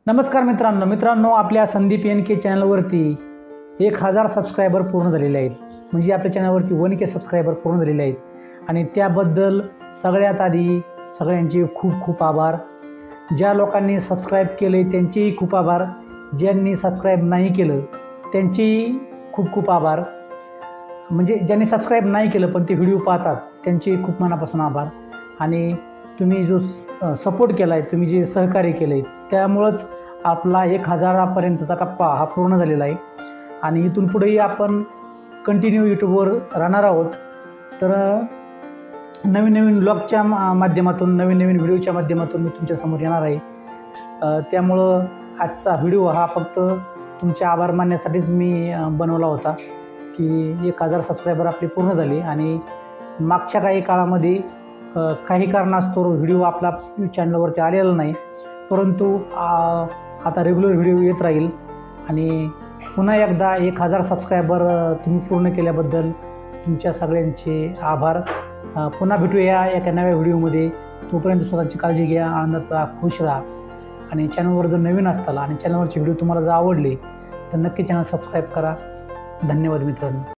नमस्कार मित्रांनो, आपल्या संदीप NK चॅनलवरती 1000 सबस्क्रायबर पूर्ण झालेले आहेत। म्हणजे आपल्या चॅनलवरती 1K सबस्क्रायबर पूर्ण झालेले आहेत आणि त्याबद्दल सगळ्यात आधी सगळ्यांचे खूप खूप आभार। ज्या लोकांनी सबस्क्राइब केले त्यांचेही खूप आभार, ज्यांनी सबस्क्राइब नाही केलं त्यांचेही खूप खूप आभार। म्हणजे ज्यांनी सबस्क्राइब नाही केलं पण ते व्हिडिओ पाहतात त्यांचे खूप मनापासून आभार। आणि तुम्ही जो सपोर्ट केला आहे, तुम्ही जे सहकार्य केलं आहे त्यामुळंच आपला 1000 पर्यंतचा टप्पा हा पूर्ण झालेला आहे आणि इथून पुढेही आपण कंटिन्यू यूट्यूबवर राहणार आहोत। तर नवीन ब्लॉगच्या माध्यमातून नवीन व्हिडिओच्या माध्यमातून मी तुमच्यासमोर येणार आहे। त्यामुळं आजचा व्हिडिओ हा फक्त तुमचे आभार मानण्यासाठीच मी बनवला होता की 1000 सबस्क्रायबर आपले पूर्ण झाले आणि मागच्या काही काळामध्ये काही कारणास्तव व्हिडिओ आपला चॅनलवरती आलेला नाही, परंतु आता रेग्युलर व्हिडिओ येत राहील। आणि पुन्हा एकदा 1000 सबस्क्रायबर तुम्ही पूर्ण केल्याबद्दल तुमच्या सगळ्यांचे आभार। पुन्हा भेटूया एका नव्या व्हिडिओमध्ये। तोपर्यंत स्वतःची काळजी घ्या, आनंदात राहा, खुश राहा। आणि चॅनलवर जर नवीन असताल आणि चॅनलवरचे व्हिडिओ तुम्हाला जर आवडले तर नक्की चॅनल सबस्क्राईब करा। धन्यवाद मित्रांनो।